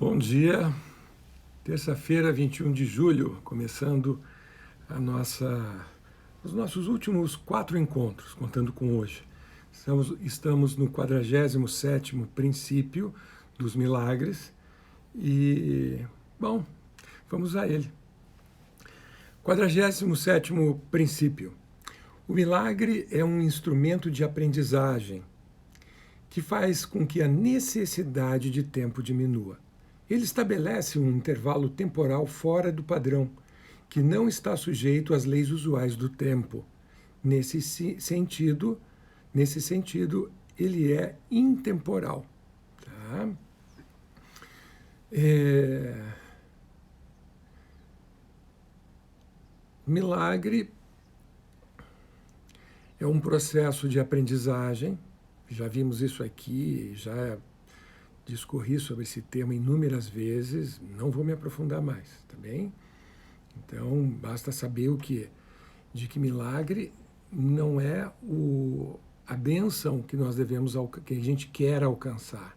Bom dia, terça-feira, 21 de julho, começando os nossos últimos 4 encontros, contando com hoje. Estamos no 47º princípio dos milagres e, bom, vamos a ele. 47º princípio. O milagre é um instrumento de aprendizagem que faz com que a necessidade de tempo diminua. Ele estabelece um intervalo temporal fora do padrão, que não está sujeito às leis usuais do tempo. Nesse sentido, ele é intemporal. Tá? Milagre é um processo de aprendizagem. Já vimos isso aqui, já discorri sobre esse tema inúmeras vezes, não vou me aprofundar mais, tá bem? Então, basta saber de que milagre não é a bênção que nós que a gente quer alcançar.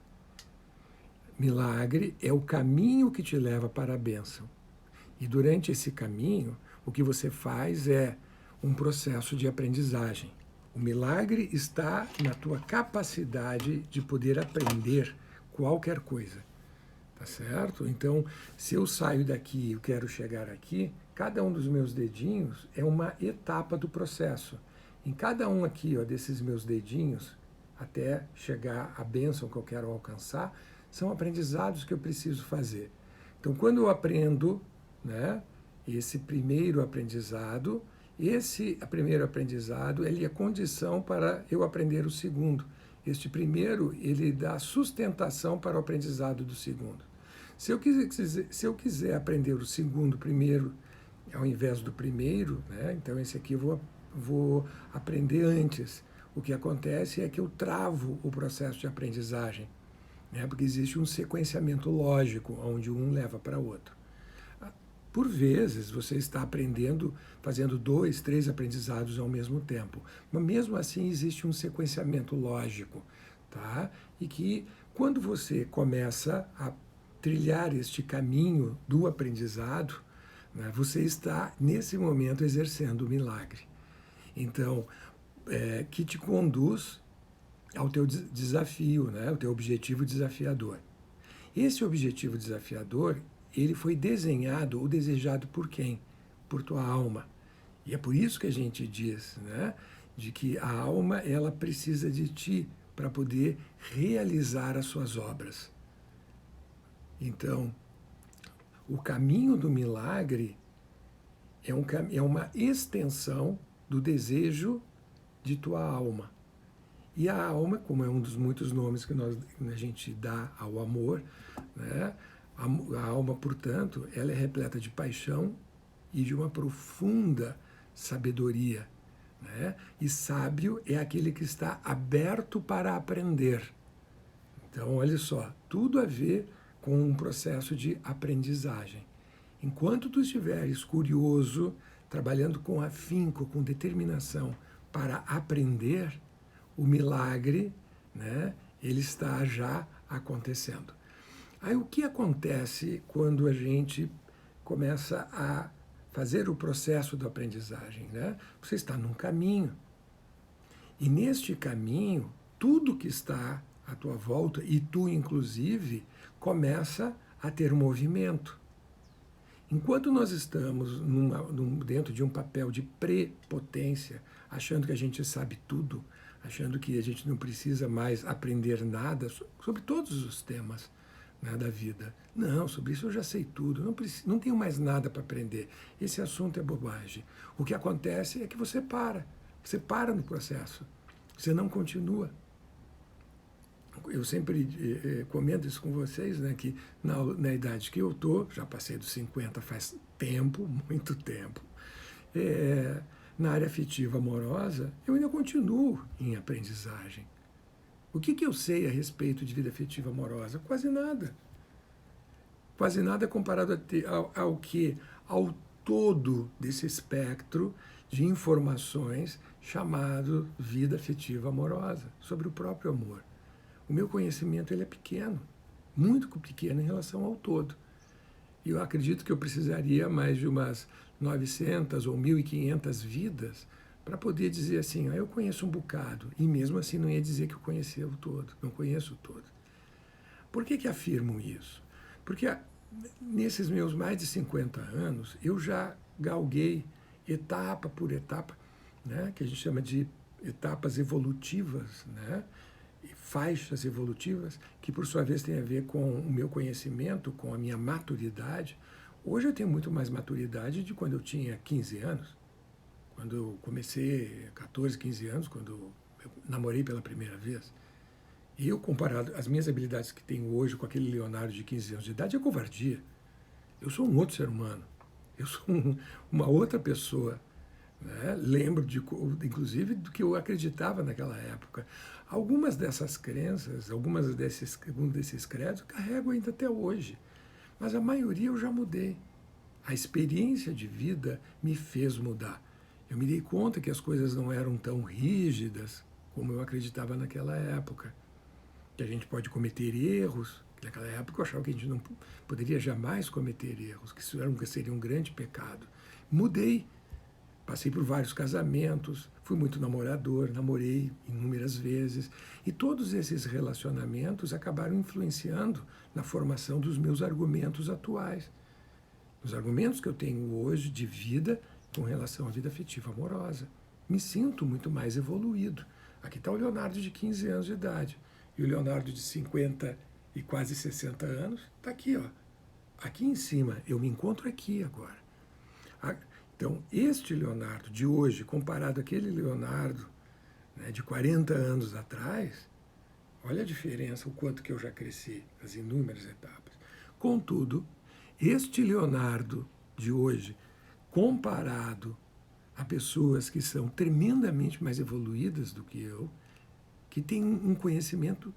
Milagre é o caminho que te leva para a bênção. E durante esse caminho, o que você faz é um processo de aprendizagem. O milagre está na tua capacidade de poder aprender qualquer coisa, tá certo? Então, se eu saio daqui e eu quero chegar aqui, cada um dos meus dedinhos é uma etapa do processo. Em cada um aqui, ó, desses meus dedinhos, até chegar à bênção que eu quero alcançar, são aprendizados que eu preciso fazer. Então, quando eu aprendo, né, esse primeiro aprendizado, ele é condição para eu aprender o segundo. Este primeiro, ele dá sustentação para o aprendizado do segundo. Se eu quiser aprender o segundo primeiro, ao invés do primeiro, né, então esse aqui eu vou aprender antes. O que acontece é que eu travo o processo de aprendizagem, né, porque existe um sequenciamento lógico, onde um leva para o outro. Por vezes, você está aprendendo, fazendo 2, 3 aprendizados ao mesmo tempo. Mas mesmo assim, existe um sequenciamento lógico. Tá? E que, quando você começa a trilhar este caminho do aprendizado, né, você está, nesse momento, exercendo o milagre. Então, que te conduz ao teu desafio, né, ao teu objetivo desafiador. Esse objetivo desafiador, ele foi desenhado ou desejado por quem? Por tua alma. E é por isso que a gente diz, né, de que a alma, ela precisa de ti para poder realizar as suas obras. Então, o caminho do milagre é uma extensão do desejo de tua alma. E a alma, como é um dos muitos nomes que a gente dá ao amor, né, a alma, portanto, ela é repleta de paixão e de uma profunda sabedoria. Né? E sábio é aquele que está aberto para aprender. Então, olha só, tudo a ver com um processo de aprendizagem. Enquanto tu estiveres curioso, trabalhando com afinco, com determinação para aprender, o milagre, né, ele está já acontecendo. Aí o que acontece quando a gente começa a fazer o processo da aprendizagem? Né? Você está num caminho. E neste caminho, tudo que está à tua volta, e tu inclusive, começa a ter um movimento. Enquanto nós estamos dentro de um papel de prepotência, achando que a gente sabe tudo, achando que a gente não precisa mais aprender nada sobre todos os temas, né, da vida. Não, sobre isso eu já sei tudo, não tenho mais nada para aprender. Esse assunto é bobagem. O que acontece é que você para no processo, você não continua. Eu sempre comento isso com vocês, né, que na idade que eu estou, já passei dos 50 faz tempo, muito tempo, na área afetiva amorosa, eu ainda continuo em aprendizagem. O que eu sei a respeito de vida afetiva amorosa? Quase nada. Quase nada comparado ao todo desse espectro de informações chamado vida afetiva amorosa, sobre o próprio amor. O meu conhecimento, ele é pequeno, muito pequena em relação ao todo. E eu acredito que eu precisaria mais de umas 900 ou 1.500 vidas para poder dizer assim, eu conheço um bocado, e mesmo assim não ia dizer que eu conhecia o todo, não conheço o todo. Por que afirmo isso? Porque nesses meus mais de 50 anos, eu já galguei etapa por etapa, né, que a gente chama de etapas evolutivas, né, faixas evolutivas, que por sua vez tem a ver com o meu conhecimento, com a minha maturidade. Hoje eu tenho muito mais maturidade de quando eu tinha 15 anos, quando eu comecei, 14, 15 anos, quando eu namorei pela primeira vez. E eu, comparado as minhas habilidades que tenho hoje com aquele Leonardo de 15 anos de idade, é covardia. Eu sou um outro ser humano. Eu sou uma outra pessoa. Né? Lembro, inclusive, do que eu acreditava naquela época. Algumas dessas crenças, alguns desses credos, eu carrego ainda até hoje. Mas a maioria eu já mudei. A experiência de vida me fez mudar. Eu me dei conta que as coisas não eram tão rígidas como eu acreditava naquela época. Que a gente pode cometer erros. Naquela época eu achava que a gente não poderia jamais cometer erros, que isso seria um grande pecado. Mudei. Passei por vários casamentos, fui muito namorador, namorei inúmeras vezes. E todos esses relacionamentos acabaram influenciando na formação dos meus argumentos atuais. Os argumentos que eu tenho hoje de vida com relação à vida afetiva amorosa. Me sinto muito mais evoluído. Aqui está o Leonardo de 15 anos de idade. E o Leonardo de 50 e quase 60 anos está aqui, ó. Aqui em cima. Eu me encontro aqui agora. Então, este Leonardo de hoje, comparado àquele Leonardo, né, de 40 anos atrás, olha a diferença, o quanto que eu já cresci, as inúmeras etapas. Contudo, este Leonardo de hoje, comparado a pessoas que são tremendamente mais evoluídas do que eu, que têm um conhecimento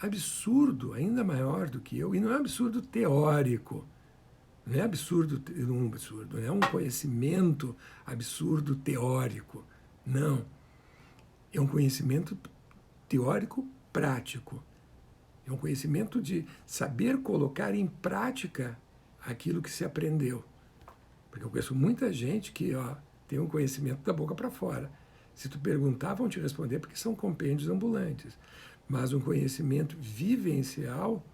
absurdo, ainda maior do que eu, e não é absurdo teórico, não é absurdo, não é um conhecimento absurdo teórico, não. É um conhecimento teórico prático. É um conhecimento de saber colocar em prática aquilo que se aprendeu. Porque eu conheço muita gente que tem um conhecimento da boca para fora. Se tu perguntar, vão te responder porque são compêndios ambulantes. Mas um conhecimento vivencial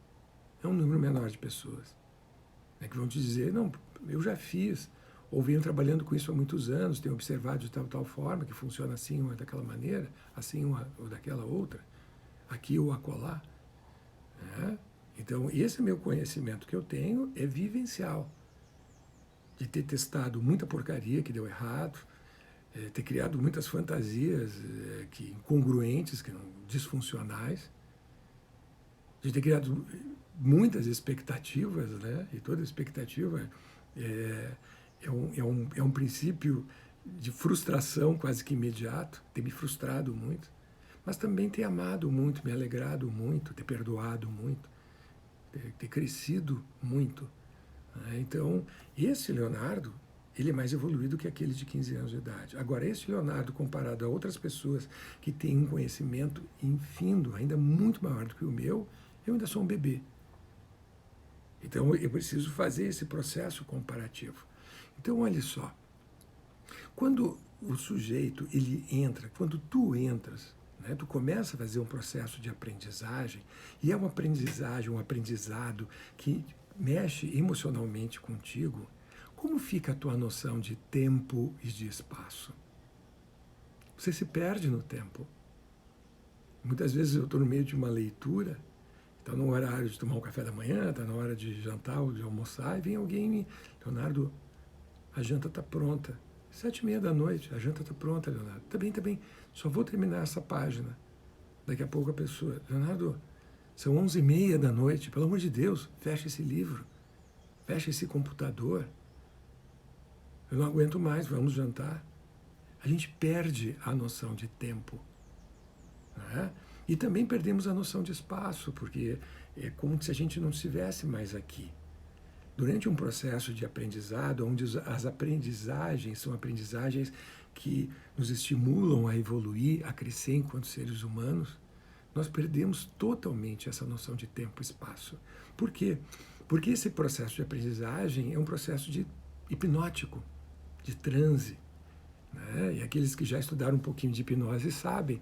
é um número menor de pessoas. Que vão te dizer, não, eu já fiz, ou venho trabalhando com isso há muitos anos, tenho observado de tal forma, que funciona assim ou daquela maneira, assim ou daquela outra, aqui ou acolá. Né? Então, esse meu conhecimento que eu tenho é vivencial. De ter testado muita porcaria que deu errado, ter criado muitas fantasias incongruentes, disfuncionais, de ter criado muitas expectativas, né? E toda expectativa é um princípio de frustração quase que imediato, ter me frustrado muito, mas também ter amado muito, me alegrado muito, ter perdoado muito, ter crescido muito. Né? Então, esse Leonardo, ele é mais evoluído que aquele de 15 anos de idade. Agora, esse Leonardo, comparado a outras pessoas que têm um conhecimento infindo, ainda muito maior do que o meu, eu ainda sou um bebê. Então, eu preciso fazer esse processo comparativo. Então, olha só. Quando o sujeito ele entra, quando tu entras, né, tu começa a fazer um processo de aprendizagem, e é uma aprendizagem, um aprendizado que mexe emocionalmente contigo, como fica a tua noção de tempo e de espaço? Você se perde no tempo. Muitas vezes eu estou no meio de uma leitura, está no horário de tomar um café da manhã, está na hora de jantar ou de almoçar, e vem alguém e me... Leonardo, a janta está pronta. 7h30 da noite, a janta está pronta, Leonardo. Tá bem, só vou terminar essa página. Daqui a pouco a pessoa, Leonardo, são 11h30 da noite, pelo amor de Deus, fecha esse livro, fecha esse computador. Eu não aguento mais, vamos jantar. A gente perde a noção de tempo. Né? E também perdemos a noção de espaço, porque é como se a gente não estivesse mais aqui. Durante um processo de aprendizado, onde as aprendizagens são aprendizagens que nos estimulam a evoluir, a crescer enquanto seres humanos, nós perdemos totalmente essa noção de tempo e espaço. Por quê? Porque esse processo de aprendizagem é um processo hipnótico, de transe, né? E aqueles que já estudaram um pouquinho de hipnose sabem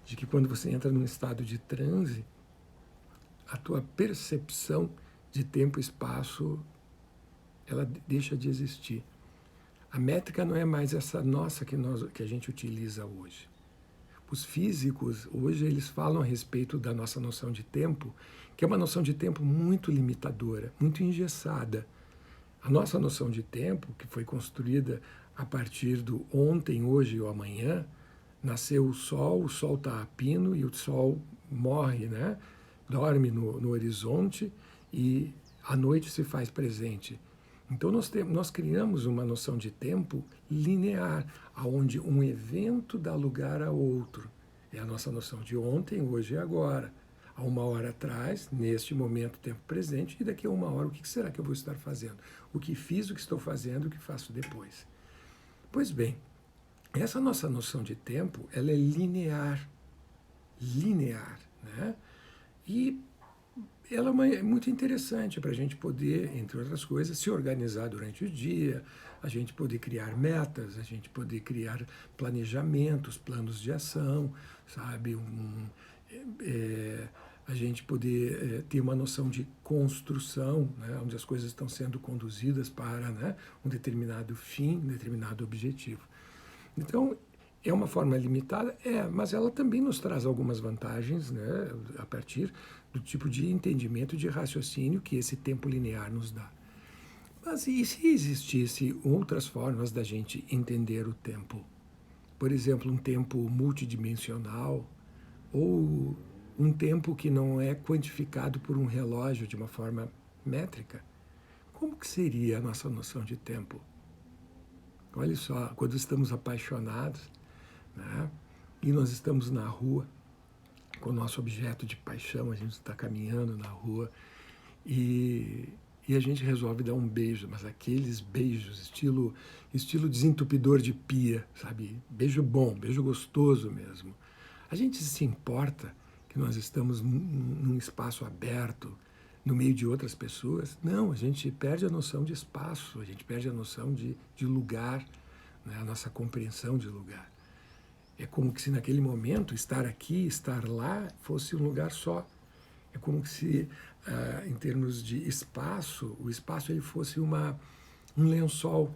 de que quando você entra num estado de transe, a tua percepção de tempo e espaço, ela deixa de existir. A métrica não é mais essa nossa que a gente utiliza hoje. Os físicos, hoje, eles falam a respeito da nossa noção de tempo, que é uma noção de tempo muito limitadora, muito engessada. A nossa noção de tempo, que foi construída a partir do ontem, hoje e o amanhã, nasceu o sol está a pino e o sol morre, né? Dorme no horizonte e a noite se faz presente. Então nós criamos uma noção de tempo linear, onde um evento dá lugar a outro. É a nossa noção de ontem, hoje e agora. Há uma hora atrás, neste momento, tempo presente, e daqui a uma hora, o que será que eu vou estar fazendo? O que fiz, o que estou fazendo, o que faço depois. Pois bem, essa nossa noção de tempo, ela é linear, né? E ela é muito interessante para a gente poder, entre outras coisas, se organizar durante o dia, a gente poder criar metas, a gente poder criar planejamentos, planos de ação, sabe? A gente poder ter uma noção de construção, né? Onde as coisas estão sendo conduzidas para, né, um determinado fim, um determinado objetivo. Então, é uma forma limitada? Mas ela também nos traz algumas vantagens, né, a partir do tipo de entendimento, de raciocínio que esse tempo linear nos dá. Mas e se existissem outras formas da gente entender o tempo? Por exemplo, um tempo multidimensional ou um tempo que não é quantificado por um relógio de uma forma métrica? Como que seria a nossa noção de tempo? Olha só, quando estamos apaixonados, né? E nós estamos na rua com o nosso objeto de paixão, a gente está caminhando na rua e a gente resolve dar um beijo, mas aqueles beijos, estilo desentupidor de pia, sabe? Beijo bom, beijo gostoso mesmo. A gente se importa que nós estamos num espaço aberto, no meio de outras pessoas? Não, a gente perde a noção de espaço, a gente perde a noção de lugar, né? A nossa compreensão de lugar. É como que se naquele momento estar aqui, estar lá, fosse um lugar só. É como que se, em termos de espaço, o espaço ele fosse um lençol,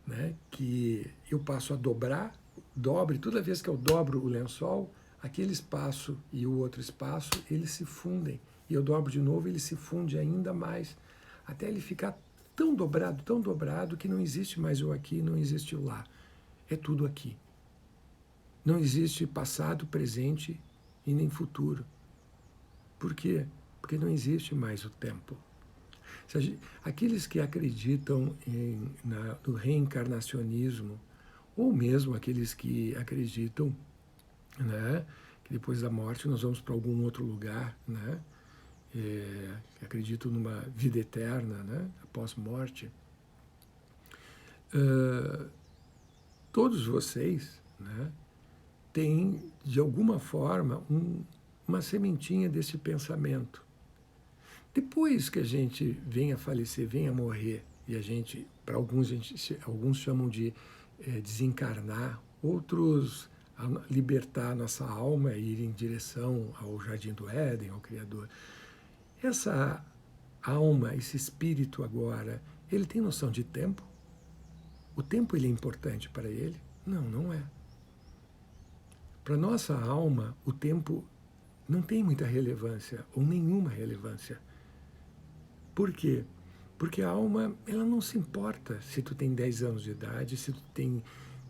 né? Que eu passo a dobre, toda vez que eu dobro o lençol, aquele espaço e o outro espaço, eles se fundem. E eu dobro de novo, ele se funde ainda mais, até ele ficar tão dobrado, que não existe mais o aqui, não existe o lá. É tudo aqui. Não existe passado, presente e nem futuro. Por quê? Porque não existe mais o tempo. Aqueles que acreditam no reencarnacionismo, ou mesmo aqueles que acreditam, né, que depois da morte nós vamos para algum outro lugar, né, que acreditam numa vida eterna, né, após morte, todos vocês, né, têm, de alguma forma, uma sementinha desse pensamento. Depois que a gente venha a falecer, venha a morrer, e a gente, para alguns, alguns chamam de desencarnar, outros libertar a nossa alma e ir em direção ao Jardim do Éden, ao Criador. Essa alma, esse espírito agora, ele tem noção de tempo? O tempo ele é importante para ele? Não, não é. Para nossa alma, o tempo não tem muita relevância, ou nenhuma relevância. Por quê? Porque a alma, ela não se importa se tu tem 10 anos de idade, se tu tem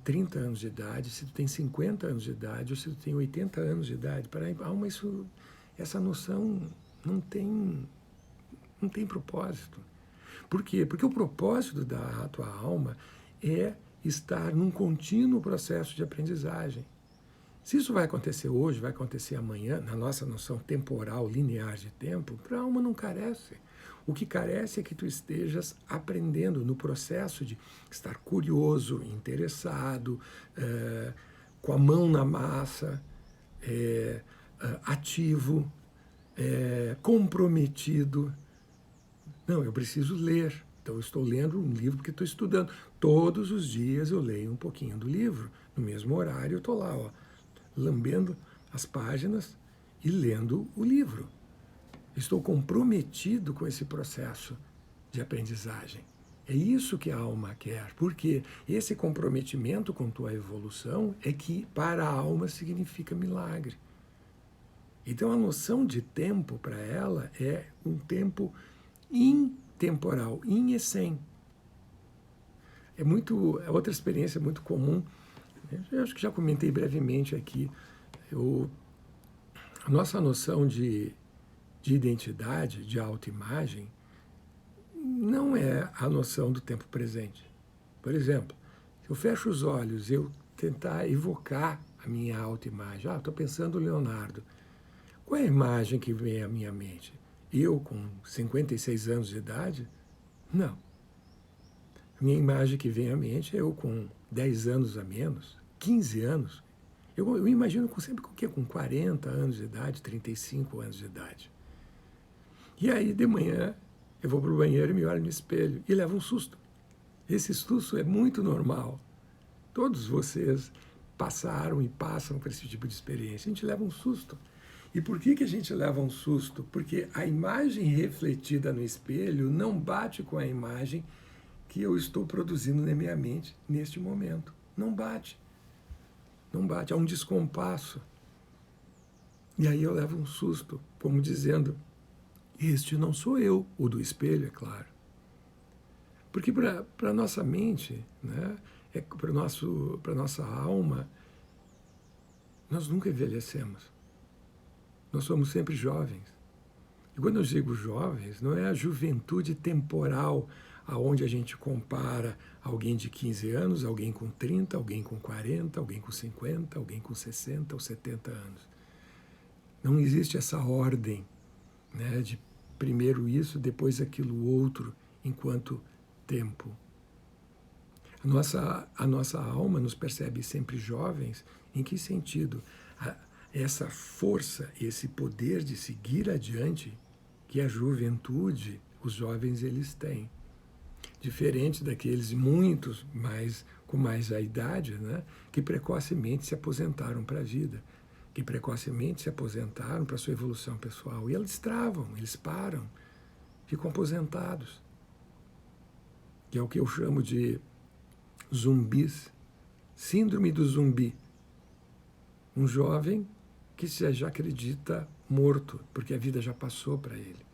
30 anos de idade, se tu tem 50 anos de idade, ou se tu tem 80 anos de idade. Para a alma, essa noção não tem propósito. Por quê? Porque o propósito da tua alma é estar num contínuo processo de aprendizagem. Se isso vai acontecer hoje, vai acontecer amanhã, na nossa noção temporal, linear de tempo, para a alma não carece. O que carece é que tu estejas aprendendo no processo de estar curioso, interessado, com a mão na massa, ativo, comprometido. Não, eu preciso ler. Então, eu estou lendo um livro porque estou estudando. Todos os dias eu leio um pouquinho do livro. No mesmo horário eu estou lá, ó, lambendo as páginas e lendo o livro. Estou comprometido com esse processo de aprendizagem. É isso que a alma quer, porque esse comprometimento com tua evolução é que para a alma significa milagre. Então a noção de tempo para ela é um tempo intemporal, in essem. É outra experiência muito comum. Eu acho que já comentei brevemente aqui. A nossa noção de identidade, de autoimagem, não é a noção do tempo presente. Por exemplo, se eu fecho os olhos e eu tentar evocar a minha autoimagem, estou pensando Leonardo, qual é a imagem que vem à minha mente? Eu com 56 anos de idade? Não. A minha imagem que vem à mente é eu com 10 anos a menos, 15 anos. Eu imagino sempre com o quê? Com 40 anos de idade, 35 anos de idade. E aí, de manhã, eu vou para o banheiro e me olho no espelho e levo um susto. Esse susto é muito normal. Todos vocês passaram e passam por esse tipo de experiência. A gente leva um susto. E por que a gente leva um susto? Porque a imagem refletida no espelho não bate com a imagem que eu estou produzindo na minha mente neste momento. Não bate. Não bate. Há um descompasso. E aí eu levo um susto, como dizendo, este não sou eu, o do espelho, é claro. Porque para a nossa mente, né, para a nossa alma, nós nunca envelhecemos. Nós somos sempre jovens. E quando eu digo jovens, não é a juventude temporal, aonde a gente compara alguém de 15 anos, alguém com 30, alguém com 40, alguém com 50, alguém com 60 ou 70 anos. Não existe essa ordem, né, de primeiro isso, depois aquilo outro, enquanto tempo. A nossa alma nos percebe sempre jovens. Em que sentido? Essa força, esse poder de seguir adiante que a juventude, os jovens, eles têm. Diferente daqueles muitos com mais a idade, né, que precocemente se aposentaram para a vida, que precocemente se aposentaram para a sua evolução pessoal. E eles travam, eles param, ficam aposentados. Que é o que eu chamo de zumbis, síndrome do zumbi. Um jovem que já acredita morto, porque a vida já passou para ele.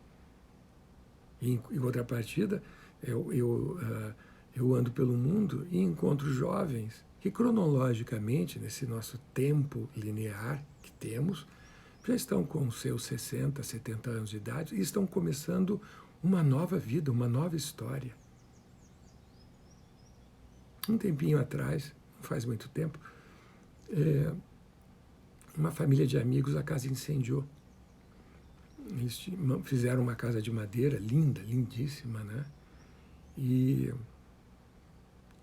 Em contrapartida, eu ando pelo mundo e encontro jovens que, cronologicamente, nesse nosso tempo linear que temos, já estão com seus 60, 70 anos de idade e estão começando uma nova vida, uma nova história. Um tempinho atrás, não faz muito tempo, uma família de amigos, a casa incendiou. Eles fizeram uma casa de madeira, linda, lindíssima, né? E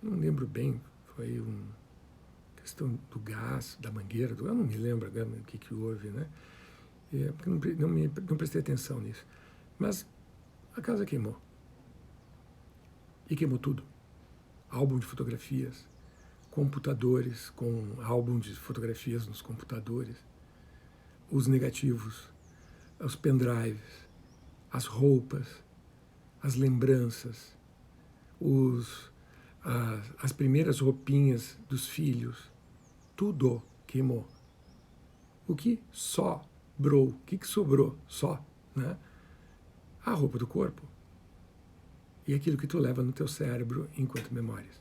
não lembro bem, foi uma questão do gás, da mangueira, eu não me lembro agora o que houve, né? Porque não prestei atenção nisso. Mas a casa queimou. E queimou tudo. Álbum de fotografias, computadores com álbum de fotografias nos computadores, os negativos, os pendrives, as roupas, as lembranças, as primeiras roupinhas dos filhos, tudo queimou. O que sobrou? O que sobrou? Só, né? A roupa do corpo e aquilo que tu leva no teu cérebro enquanto memórias.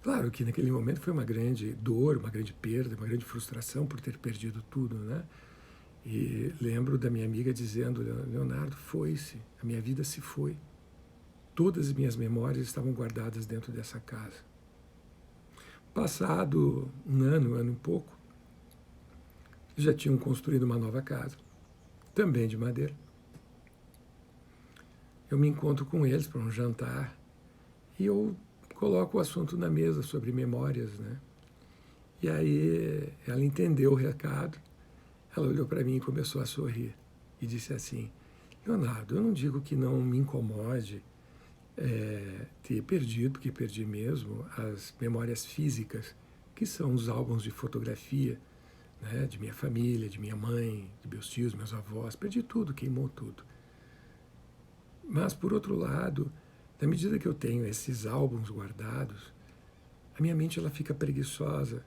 Claro que naquele momento foi uma grande dor, uma grande perda, uma grande frustração por ter perdido tudo, né? E lembro da minha amiga dizendo, Leonardo, foi-se, a minha vida se foi. Todas as minhas memórias estavam guardadas dentro dessa casa. Passado um ano e pouco, já tinham construído uma nova casa, também de madeira. Eu me encontro com eles para um jantar e eu coloco o assunto na mesa sobre memórias, né? E aí ela entendeu o recado. Ela olhou para mim e começou a sorrir e disse assim: Leonardo, eu não digo que não me incomode ter perdido, porque perdi mesmo, as memórias físicas, que são os álbuns de fotografia, né, de minha família, de minha mãe, de meus tios, meus avós. Perdi tudo, queimou tudo. Mas, por outro lado, na medida que eu tenho esses álbuns guardados, a minha mente ela fica preguiçosa,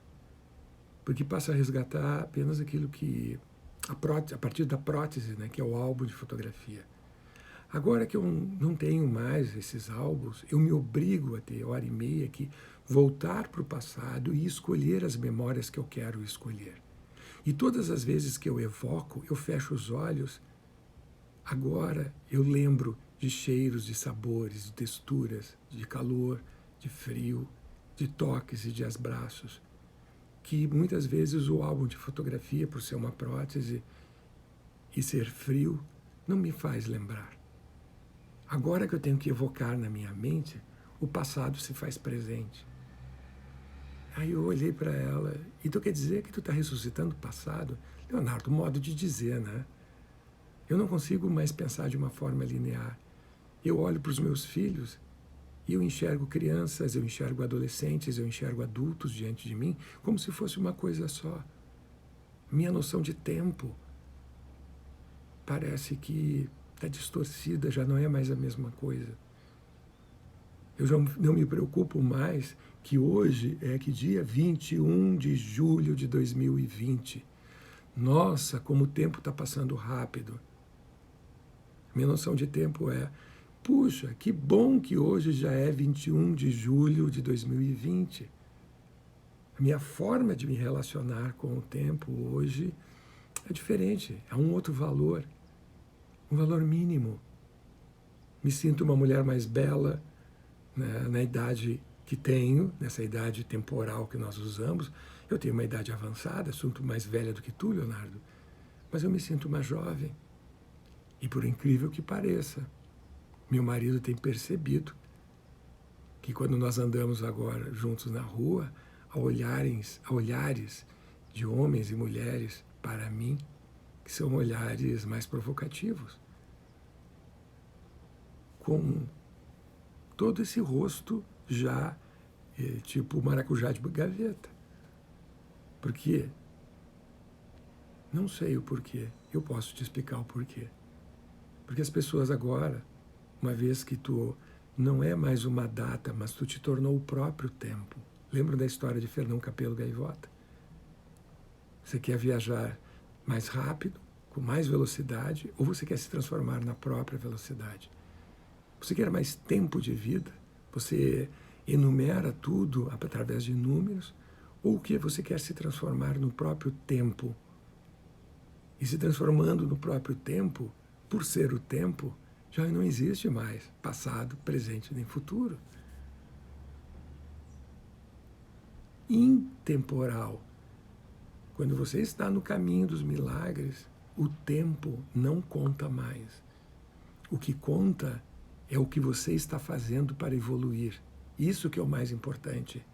porque passa a resgatar apenas aquilo que a partir da prótese, né, que é o álbum de fotografia. Agora que eu não tenho mais esses álbuns, eu me obrigo a ter hora e meia que voltar para o passado e escolher as memórias que eu quero escolher. E todas as vezes que eu evoco, eu fecho os olhos, agora eu lembro de cheiros, de sabores, de texturas, de calor, de frio, de toques e de abraços, que muitas vezes o álbum de fotografia, por ser uma prótese e ser frio, não me faz lembrar. Agora que eu tenho que evocar na minha mente, o passado se faz presente. Aí eu olhei para ela, então quer dizer que tu está ressuscitando o passado? Leonardo, modo de dizer, né? Eu não consigo mais pensar de uma forma linear. Eu olho para os meus filhos e eu enxergo crianças, eu enxergo adolescentes, eu enxergo adultos diante de mim, como se fosse uma coisa só. Minha noção de tempo parece que está distorcida, já não é mais a mesma coisa. Eu já não me preocupo mais que hoje é que dia 21 de julho de 2020. Nossa, como o tempo está passando rápido. Minha noção de tempo é, puxa, que bom que hoje já é 21 de julho de 2020. A minha forma de me relacionar com o tempo hoje é diferente, é um outro valor, um valor mínimo. Me sinto uma mulher mais bela, né, na idade que tenho, nessa idade temporal que nós usamos. Eu tenho uma idade avançada, sou muito mais velha do que tu, Leonardo, mas eu me sinto mais jovem. E por incrível que pareça, meu marido tem percebido que quando nós andamos agora juntos na rua, há olhares de homens e mulheres para mim, que são olhares mais provocativos, com todo esse rosto já tipo maracujá de gaveta. Por quê? Não sei o porquê. Eu posso te explicar o porquê. Porque as pessoas agora, uma vez que tu não é mais uma data, mas tu te tornou o próprio tempo. Lembra da história de Fernão Capelo Gaivota? Você quer viajar mais rápido, com mais velocidade, ou você quer se transformar na própria velocidade? Você quer mais tempo de vida? Você enumera tudo através de números? Ou que você quer se transformar no próprio tempo? E se transformando no próprio tempo, por ser o tempo, já não existe mais passado, presente nem futuro. Intemporal. Quando você está no caminho dos milagres, o tempo não conta mais. O que conta é o que você está fazendo para evoluir. Isso que é o mais importante.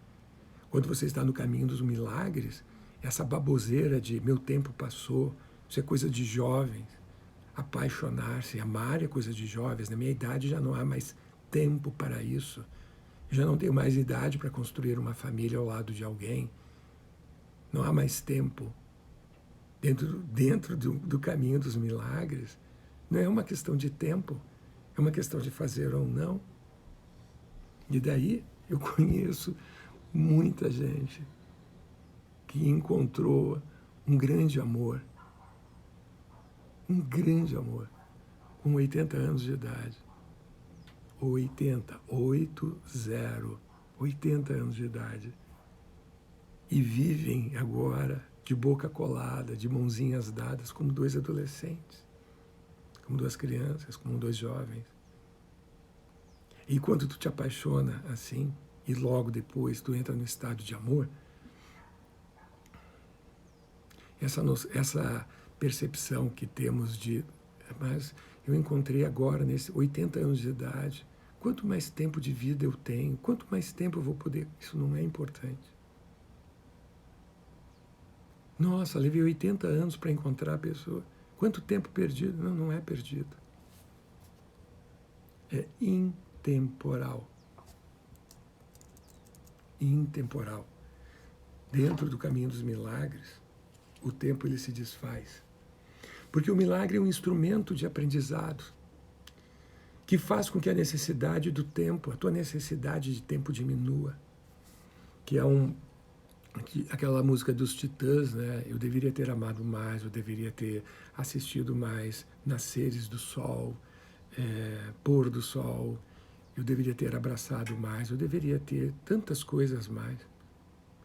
Quando você está no caminho dos milagres, essa baboseira de meu tempo passou, isso é coisa de jovens. Apaixonar-se, amar é coisa de jovens. Na minha idade já não há mais tempo para isso. Eu já não tenho mais idade para construir uma família ao lado de alguém. Não há mais tempo. Dentro do caminho dos milagres, não é uma questão de tempo, é uma questão de fazer ou não. E daí eu conheço muita gente que encontrou um grande amor, com 80 anos de idade. 80 anos de idade. E vivem agora de boca colada, de mãozinhas dadas, como dois adolescentes, como duas crianças, como dois jovens. E quando tu te apaixona assim, e logo depois tu entra no estado de amor, essa percepção que temos de, mas eu encontrei agora, nesses 80 anos de idade, quanto mais tempo de vida eu tenho, quanto mais tempo eu vou poder, isso não é importante. Nossa, levei 80 anos para encontrar a pessoa. Quanto tempo perdido? Não, não é perdido. É intemporal. Intemporal. Dentro do caminho dos milagres, o tempo ele se desfaz. Porque o milagre é um instrumento de aprendizado que faz com que a necessidade do tempo, a tua necessidade de tempo diminua. Que é aquela música dos Titãs, né? Eu deveria ter amado mais, eu deveria ter assistido mais nasceres do sol, pôr do sol, eu deveria ter abraçado mais, eu deveria ter tantas coisas mais.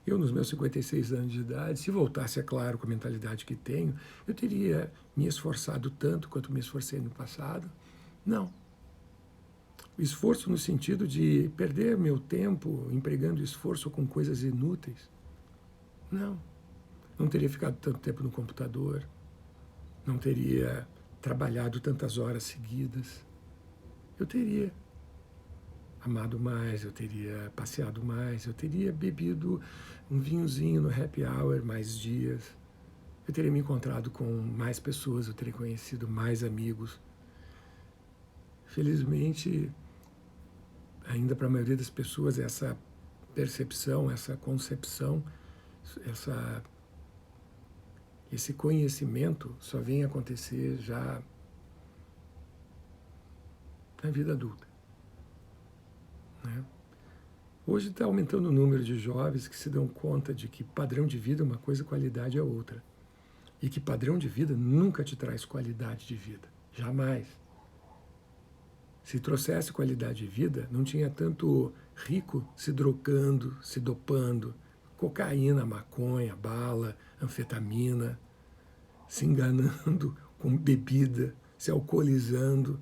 Eu, nos meus 56 anos de idade, se voltasse, é claro, com a mentalidade que tenho, eu teria me esforçado tanto quanto me esforcei no passado? Não. O esforço no sentido de perder meu tempo empregando esforço com coisas inúteis? Não. Não teria ficado tanto tempo no computador, não teria trabalhado tantas horas seguidas. Eu teria amado mais, eu teria passeado mais, eu teria bebido um vinhozinho no happy hour mais dias, eu teria me encontrado com mais pessoas, eu teria conhecido mais amigos. Felizmente, ainda para a maioria das pessoas, essa percepção, essa concepção, esse conhecimento só vem acontecer já na vida adulta. Né? Hoje está aumentando o número de jovens que se dão conta de que padrão de vida é uma coisa, qualidade é outra. E que padrão de vida nunca te traz qualidade de vida. Jamais. Se trouxesse qualidade de vida, não tinha tanto rico se drogando, se dopando, cocaína, maconha, bala, anfetamina, se enganando com bebida, se alcoolizando,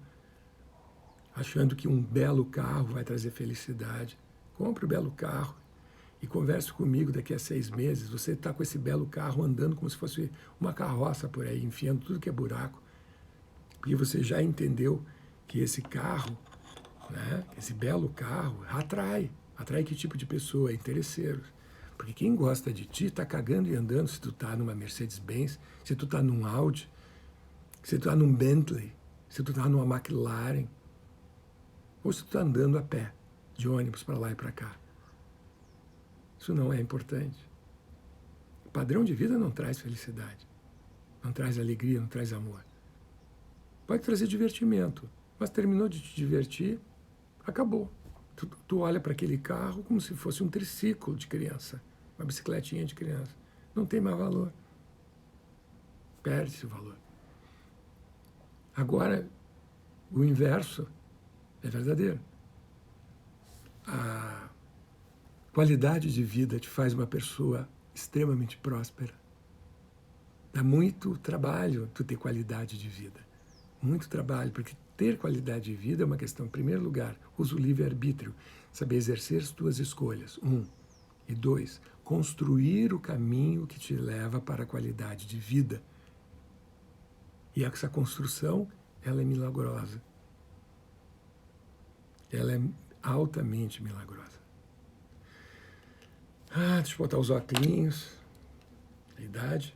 achando que um belo carro vai trazer felicidade. Compre o belo carro e converse comigo daqui a 6 meses. Você está com esse belo carro andando como se fosse uma carroça por aí, enfiando tudo que é buraco. Porque você já entendeu que esse carro, né, esse belo carro, atrai. Atrai que tipo de pessoa? Interesseiros. Porque quem gosta de ti está cagando e andando se tu está numa Mercedes-Benz, se tu está num Audi, se tu está num Bentley, se tu está numa McLaren, ou se tu está andando a pé, de ônibus para lá e para cá. Isso não é importante. O padrão de vida não traz felicidade, não traz alegria, não traz amor. Pode trazer divertimento, mas terminou de te divertir, acabou. Tu olha para aquele carro como se fosse um triciclo de criança, uma bicicletinha de criança. Não tem mais valor. Perde-se o valor. Agora, o inverso é verdadeiro. A qualidade de vida te faz uma pessoa extremamente próspera. Dá muito trabalho tu ter qualidade de vida. Muito trabalho, porque ter qualidade de vida é uma questão, em primeiro lugar, usa o livre-arbítrio, saber exercer as tuas escolhas, 1. E 2, construir o caminho que te leva para a qualidade de vida. E essa construção, ela é milagrosa. Ela é altamente milagrosa. Deixa eu botar os óculos. A idade,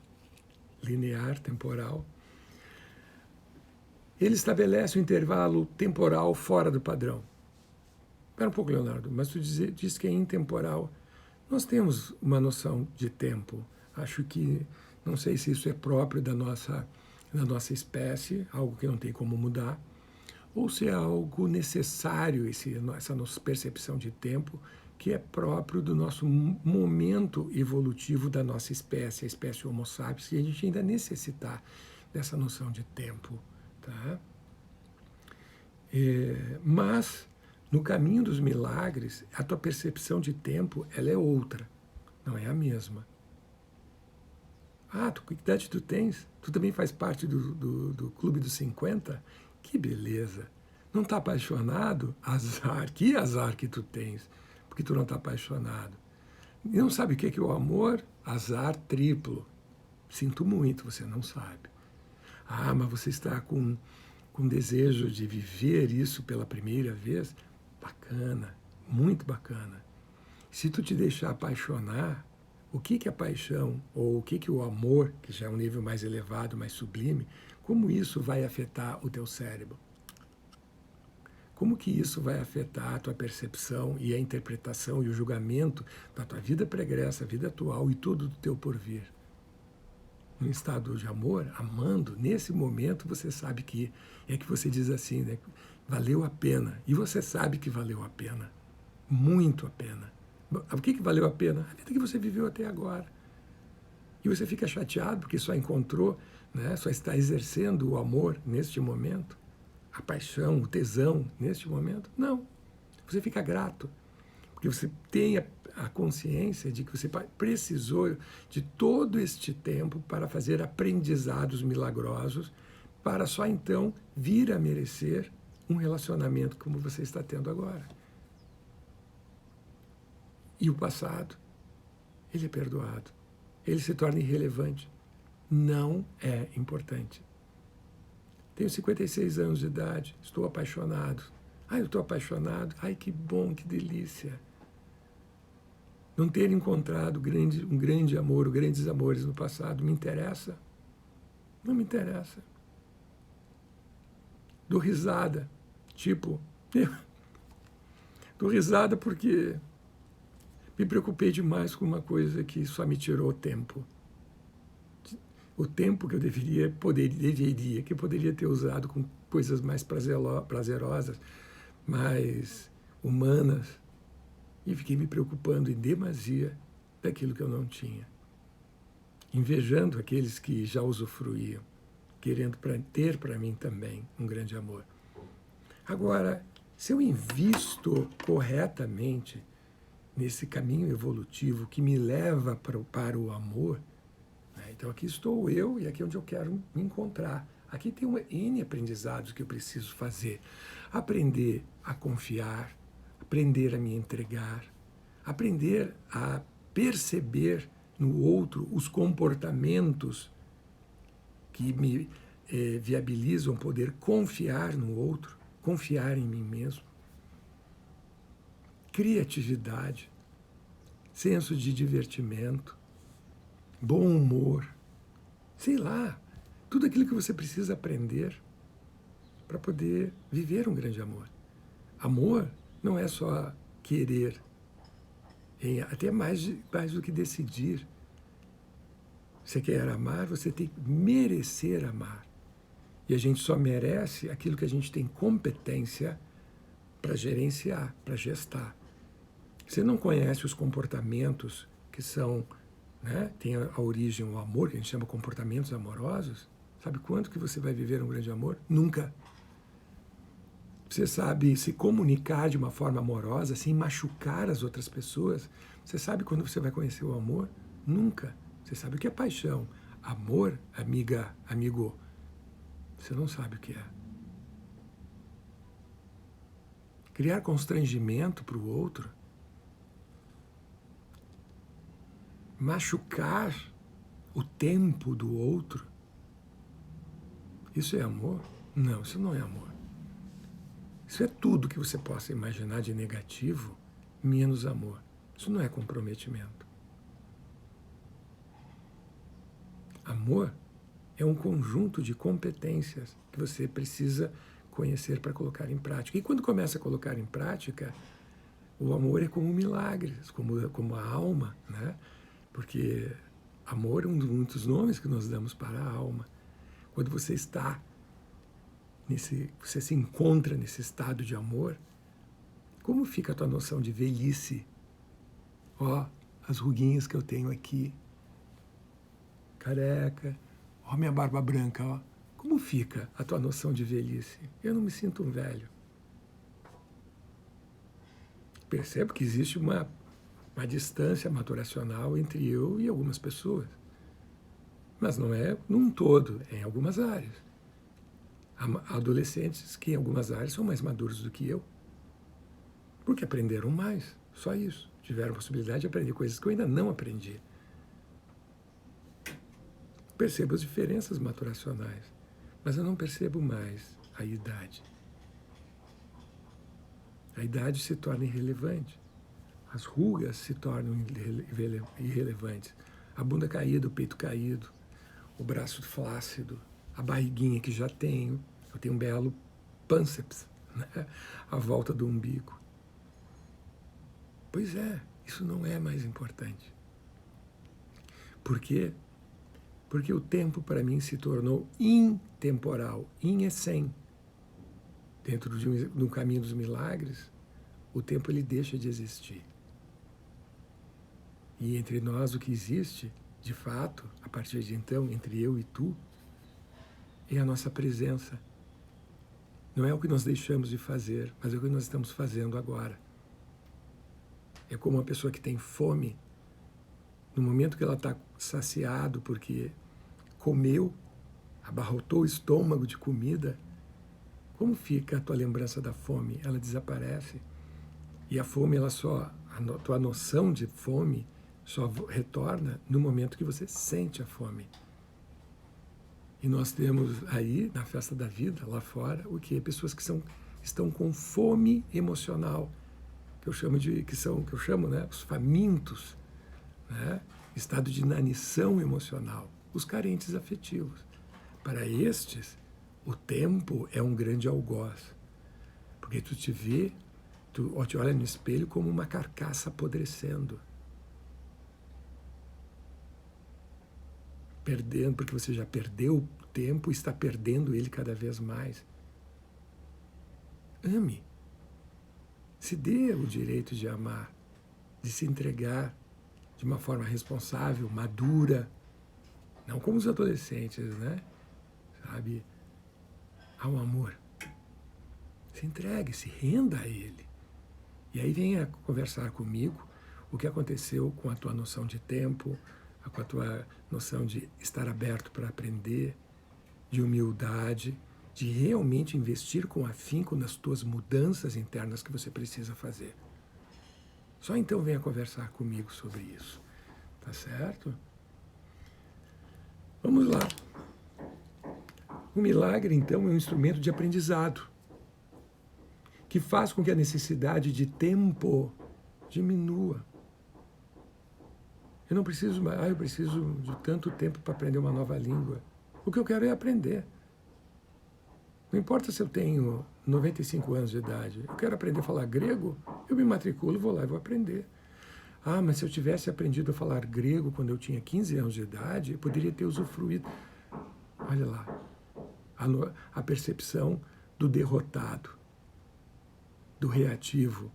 linear, temporal. Ele estabelece um intervalo temporal fora do padrão. Espera um pouco, Leonardo, mas tu diz que é intemporal. Nós temos uma noção de tempo. Acho que, não sei se isso é próprio da nossa espécie, algo que não tem como mudar, ou se é algo necessário, essa nossa percepção de tempo, que é próprio do nosso momento evolutivo da nossa espécie, a espécie Homo sapiens, e a gente ainda necessitar dessa noção de tempo. Tá? Mas, no caminho dos milagres, a tua percepção de tempo ela é outra, não é a mesma. Que idade tu tens? Tu também faz parte do Clube dos 50? Que beleza! Não está apaixonado? Azar! Que azar que tu tens, porque tu não está apaixonado. E não sabe o que é o amor? Azar triplo. Sinto muito, você não sabe. Mas você está com desejo de viver isso pela primeira vez? Bacana, muito bacana. Se tu te deixar apaixonar, o que a paixão, ou o que o amor, que já é um nível mais elevado, mais sublime, como isso vai afetar o teu cérebro? Como que isso vai afetar a tua percepção e a interpretação e o julgamento da tua vida pregressa, vida atual e tudo do teu porvir? Num estado de amor, amando, nesse momento você sabe que é que você diz assim, né? Valeu a pena. E você sabe que valeu a pena. Muito a pena. O que valeu a pena? A vida que você viveu até agora. E você fica chateado porque só encontrou, né? Só está exercendo o amor neste momento. A paixão, o tesão neste momento. Não. Você fica grato. Porque você tem a consciência de que você precisou de todo este tempo para fazer aprendizados milagrosos, para só então vir a merecer um relacionamento como você está tendo agora. E o passado, ele é perdoado. Ele se torna irrelevante. Não é importante. Tenho 56 anos de idade, estou apaixonado. Ai, eu estou apaixonado. Ai, que bom, que delícia. Não ter encontrado um grande amor, ou grandes amores no passado, me interessa? Não me interessa. Dou risada, tipo, dou risada porque me preocupei demais com uma coisa que só me tirou tempo. O tempo que eu deveria ter usado com coisas mais prazerosas, mais humanas, e fiquei me preocupando em demasia daquilo que eu não tinha. Invejando aqueles que já usufruíam, querendo ter para mim também um grande amor. Agora, se eu invisto corretamente nesse caminho evolutivo que me leva para o amor, né? Então aqui estou eu e aqui é onde eu quero me encontrar. Aqui tem N aprendizados que eu preciso fazer. Aprender a confiar, aprender a me entregar, aprender a perceber no outro os comportamentos que me viabilizam poder confiar no outro, confiar em mim mesmo. Criatividade, senso de divertimento, bom humor, sei lá, tudo aquilo que você precisa aprender para poder viver um grande amor. Amor não é só querer, até mais do que decidir. Você quer amar, você tem que merecer amar. E a gente só merece aquilo que a gente tem competência para gerenciar, para gestar. Você não conhece os comportamentos que são, né, tem a origem, o amor, que a gente chama de comportamentos amorosos. Sabe quando que você vai viver um grande amor? Nunca. Você sabe se comunicar de uma forma amorosa, sem machucar as outras pessoas? Você sabe quando você vai conhecer o amor? Nunca. Você sabe o que é paixão. Amor, amiga, amigo, você não sabe o que é. Criar constrangimento para o outro, machucar o tempo do outro, isso é amor? Não, isso não é amor. Isso é tudo que você possa imaginar de negativo, menos amor. Isso não é comprometimento. Amor é um conjunto de competências que você precisa conhecer para colocar em prática. E quando começa a colocar em prática, o amor é como um milagre, como a alma, né? Porque amor é um dos muitos nomes que nós damos para a alma. Quando você você se encontra nesse estado de amor, como fica a tua noção de velhice? Ó, as ruguinhas que eu tenho aqui, careca, ó minha barba branca, ó. Como fica a tua noção de velhice? Eu não me sinto um velho. Percebo que existe uma distância maturacional entre eu e algumas pessoas. Mas não é num todo, é em algumas áreas. Há adolescentes que em algumas áreas são mais maduros do que eu. Porque aprenderam mais, só isso. Tiveram a possibilidade de aprender coisas que eu ainda não aprendi. Percebo as diferenças maturacionais, mas eu não percebo mais a idade. A idade se torna irrelevante. As rugas se tornam irrelevantes. A bunda caída, o peito caído, o braço flácido, a barriguinha que já tenho. Eu tenho um belo pânceps, né? À volta do umbigo. Pois é, isso não é mais importante. Por quê? Porque o tempo para mim se tornou intemporal, in essem. Dentro de um caminho dos milagres, o tempo ele deixa de existir. E entre nós o que existe, de fato, a partir de então, entre eu e tu, é a nossa presença. Não é o que nós deixamos de fazer, mas é o que nós estamos fazendo agora. É como uma pessoa que tem fome, no momento que ela está saciado porque comeu, abarrotou o estômago de comida, como fica a tua lembrança da fome? Ela desaparece. E a fome, ela só, a tua noção de fome só retorna no momento que você sente a fome. E nós temos aí, na festa da vida, lá fora, o que? Pessoas que estão com fome emocional, que eu chamo, né, os famintos, né? Estado de inanição emocional, os carentes afetivos. Para estes, o tempo é um grande algoz, porque tu te vê, tu te olha no espelho como uma carcaça apodrecendo, perdendo, porque você já perdeu o tempo e está perdendo ele cada vez mais. Ame. Se dê o direito de amar, de se entregar de uma forma responsável, madura, não como os adolescentes, né? Sabe? Ao amor. Se entregue, se renda a ele. E aí venha conversar comigo o que aconteceu com a tua noção de tempo, com a tua noção de estar aberto para aprender, de humildade, de realmente investir com afinco nas tuas mudanças internas que você precisa fazer. Só então venha conversar comigo sobre isso. Tá certo? Vamos lá. O milagre, então, é um instrumento de aprendizado que faz com que a necessidade de tempo diminua. Eu não preciso mais, eu preciso de tanto tempo para aprender uma nova língua. O que eu quero é aprender. Não importa se eu tenho 95 anos de idade. Eu quero aprender a falar grego, eu me matriculo, vou lá e vou aprender. Ah, mas se eu tivesse aprendido a falar grego quando eu tinha 15 anos de idade, eu poderia ter usufruído. Olha lá, a percepção do derrotado, do reativo,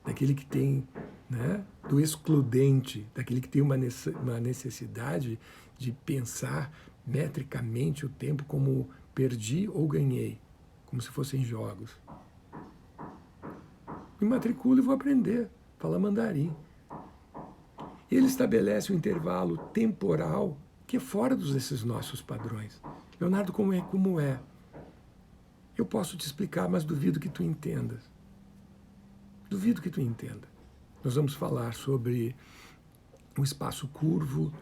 daquele que tem, né, do excludente, daquele que tem uma necessidade de pensar metricamente o tempo como perdi ou ganhei, como se fossem jogos. Me matriculo e vou aprender, falar mandarim. Ele estabelece um intervalo temporal que é fora desses nossos padrões. Leonardo, como é? Eu posso te explicar, mas duvido que tu entendas. Duvido que tu entenda. Nós vamos falar sobre o espaço curvo,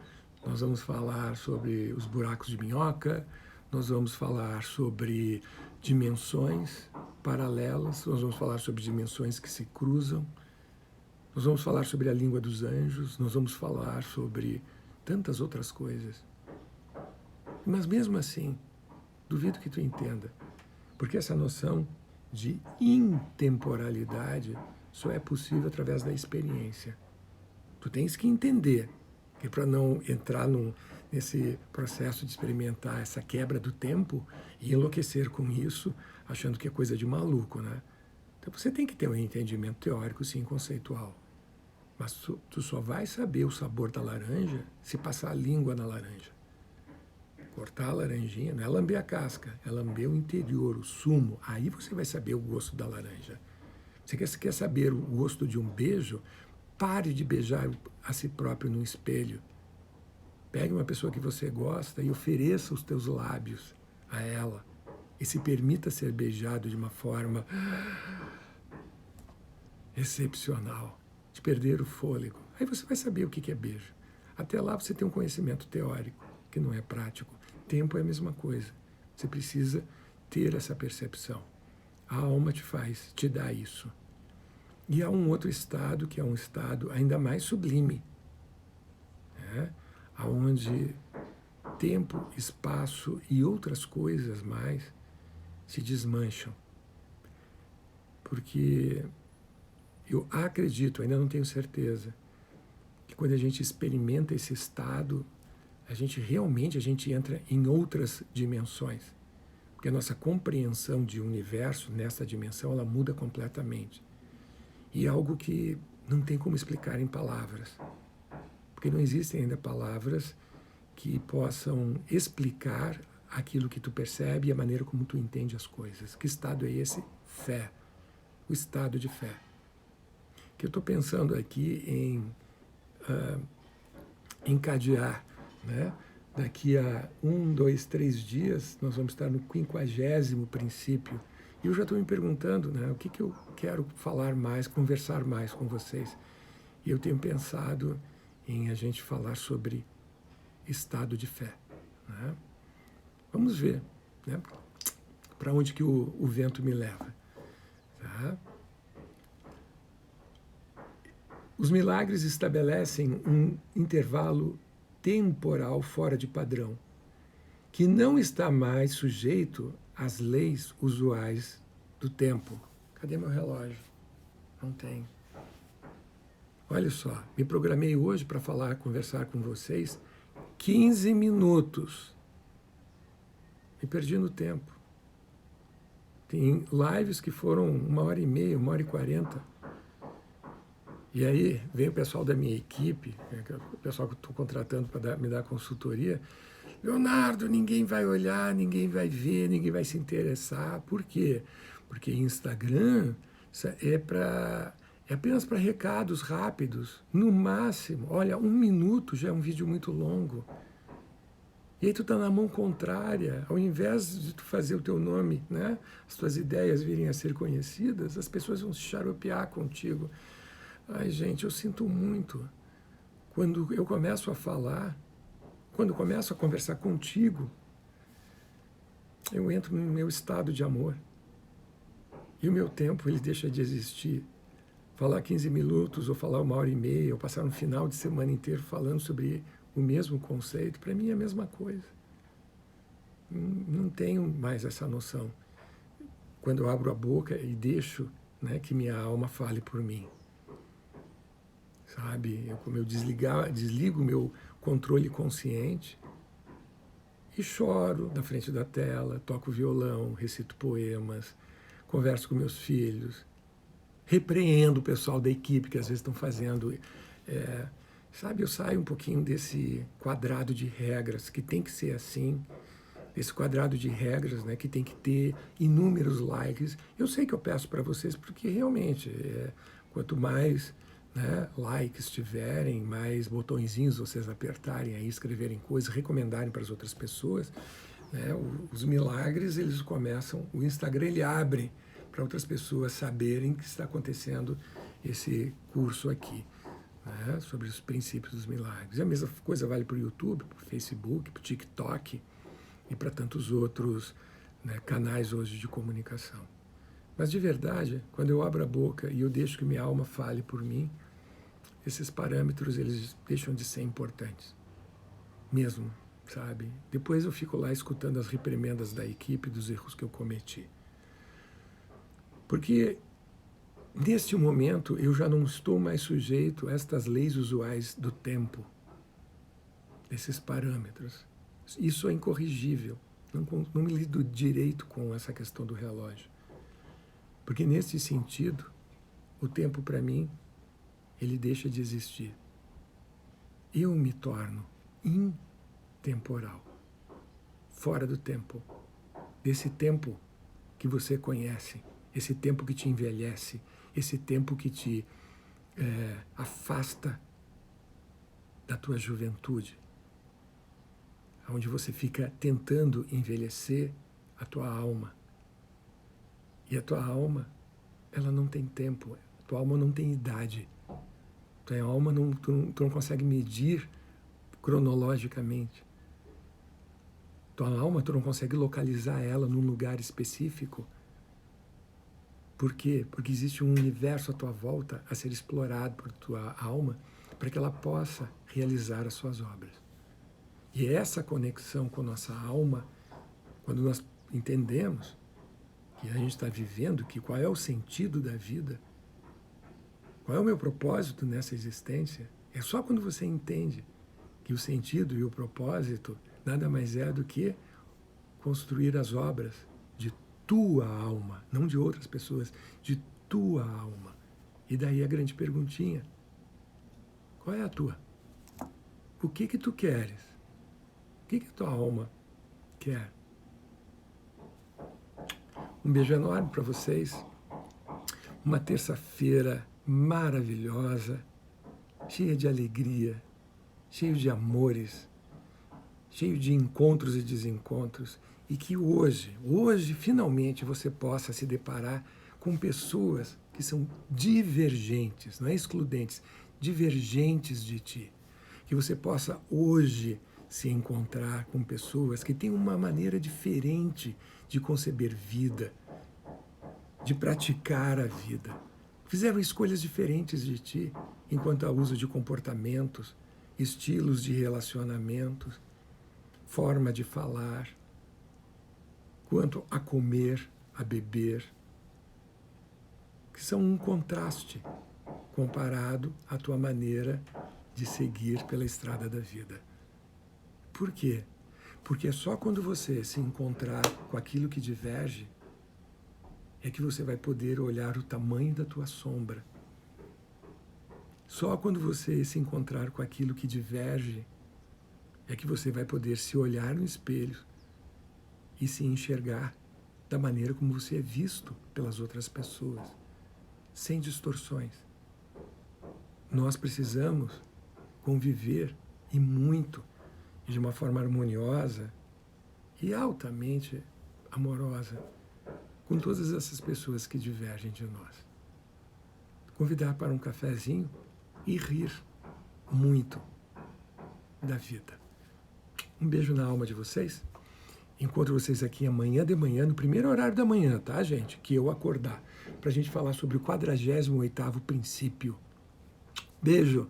nós vamos falar sobre os buracos de minhoca, nós vamos falar sobre dimensões paralelas, nós vamos falar sobre dimensões que se cruzam, nós vamos falar sobre a língua dos anjos, nós vamos falar sobre tantas outras coisas. Mas mesmo assim, duvido que tu entenda, porque essa noção de intemporalidade só é possível através da experiência. Tu tens que entender que para não entrar nesse processo de experimentar essa quebra do tempo e enlouquecer com isso, achando que é coisa de maluco, né? Então você tem que ter um entendimento teórico, sim, conceitual. Mas tu só vai saber o sabor da laranja se passar a língua na laranja. Cortar a laranjinha, não é lamber a casca, é lamber o interior, o sumo. Aí você vai saber o gosto da laranja. Você quer saber o gosto de um beijo? Pare de beijar a si próprio no espelho. Pegue uma pessoa que você gosta e ofereça os teus lábios a ela. E se permita ser beijado de uma forma excepcional, de perder o fôlego. Aí você vai saber o que é beijo. Até lá você tem um conhecimento teórico, que não é prático. Tempo é a mesma coisa. Você precisa ter essa percepção. A alma te dá isso. E há um outro estado, que é um estado ainda mais sublime, né? Onde tempo, espaço e outras coisas mais se desmancham. Porque eu acredito, ainda não tenho certeza, que quando a gente experimenta esse estado, a gente entra em outras dimensões. Porque a nossa compreensão de universo nessa dimensão, ela muda completamente. E é algo que não tem como explicar em palavras. Porque não existem ainda palavras que possam explicar aquilo que tu percebe e a maneira como tu entende as coisas. Que estado é esse? Fé. O estado de fé. Que eu estou pensando aqui em encadear, né? Daqui a 1, 2, 3 dias, nós vamos estar no 50º princípio. E eu já estou me perguntando, né, o que eu quero falar mais, conversar mais com vocês. E eu tenho pensado em a gente falar sobre estado de fé. Né? Vamos ver, né, para onde que o vento me leva. Tá? Os milagres estabelecem um intervalo temporal fora de padrão, que não está mais sujeito às leis usuais do tempo. Cadê meu relógio? Não tem. Olha só, me programei hoje para conversar com vocês 15 minutos. Me perdi no tempo. Tem lives que foram 1h30, 1h40. E aí vem o pessoal da minha equipe, o pessoal que eu estou contratando para me dar consultoria. Leonardo, ninguém vai olhar, ninguém vai ver, ninguém vai se interessar. Por quê? Porque Instagram é apenas para recados rápidos, no máximo. Olha, 1 minuto já é um vídeo muito longo. E aí tu está na mão contrária. Ao invés de tu fazer o teu nome, né, as tuas ideias virem a ser conhecidas, as pessoas vão se xaropear contigo. Ai, gente, eu sinto muito. Quando eu começo a falar, quando eu começo a conversar contigo, eu entro no meu estado de amor. E o meu tempo, ele deixa de existir. Falar 15 minutos, ou falar 1h30, ou passar um final de semana inteiro falando sobre o mesmo conceito, para mim é a mesma coisa. Não tenho mais essa noção. Quando eu abro a boca e deixo, né, que minha alma fale por mim. Sabe? Como eu desligo o meu controle consciente e choro na frente da tela, toco violão, recito poemas, converso com meus filhos, repreendo o pessoal da equipe que às vezes estão fazendo. Sabe, eu saio um pouquinho desse quadrado de regras, que tem que ser assim, desse quadrado de regras, né, que tem que ter inúmeros likes. Eu sei que eu peço para vocês porque realmente, quanto mais, né, likes tiverem, mais botõezinhos vocês apertarem aí, escreverem coisas, recomendarem para as outras pessoas, né, os milagres, eles começam, o Instagram ele abre para outras pessoas saberem que está acontecendo esse curso aqui, né, sobre os princípios dos milagres. E a mesma coisa vale para o YouTube, para o Facebook, para o TikTok e para tantos outros, né, canais hoje de comunicação. Mas de verdade, quando eu abro a boca e eu deixo que minha alma fale por mim, esses parâmetros eles deixam de ser importantes, mesmo, sabe? Depois eu fico lá escutando as reprimendas da equipe dos erros que eu cometi. Porque neste momento eu já não estou mais sujeito a estas leis usuais do tempo, desses parâmetros. Isso é incorrigível. Não me lido direito com essa questão do relógio. Porque nesse sentido, o tempo para mim, ele deixa de existir. Eu me torno intemporal, fora do tempo. Desse tempo que você conhece, esse tempo que te envelhece, esse tempo que te afasta da tua juventude, onde você fica tentando envelhecer a tua alma. E a tua alma, ela não tem tempo, a tua alma não tem idade. Tua alma tu não consegue medir cronologicamente. Tua alma, tu não consegue localizar ela num lugar específico. Por quê? Porque existe um universo à tua volta a ser explorado por tua alma para que ela possa realizar as suas obras. E essa conexão com nossa alma, quando nós entendemos que a gente está vivendo, que qual é o sentido da vida, qual é o meu propósito nessa existência, é só quando você entende que o sentido e o propósito nada mais é do que construir as obras de tua alma, não de outras pessoas, de tua alma. E daí a grande perguntinha: qual é a tua? O que tu queres? O que a tua alma quer? Um beijo enorme para vocês. Uma terça-feira maravilhosa, cheia de alegria, cheio de amores, cheio de encontros e desencontros, e que hoje, finalmente você possa se deparar com pessoas que são divergentes, não é excludentes, divergentes de ti. Que você possa hoje se encontrar com pessoas que têm uma maneira diferente de conceber vida, de praticar a vida. Fizeram escolhas diferentes de ti, enquanto ao uso de comportamentos, estilos de relacionamentos, forma de falar, quanto a comer, a beber, que são um contraste comparado à tua maneira de seguir pela estrada da vida. Por quê? Porque é só quando você se encontrar com aquilo que diverge é que você vai poder olhar o tamanho da tua sombra. Só quando você se encontrar com aquilo que diverge é que você vai poder se olhar no espelho e se enxergar da maneira como você é visto pelas outras pessoas, sem distorções. Nós precisamos conviver e muito, e de uma forma harmoniosa e altamente amorosa, com todas essas pessoas que divergem de nós. Convidar para um cafezinho e rir muito da vida. Um beijo na alma de vocês. Encontro vocês aqui amanhã de manhã, no primeiro horário da manhã, tá, gente? Que eu acordar, para a gente falar sobre o 48º princípio. Beijo!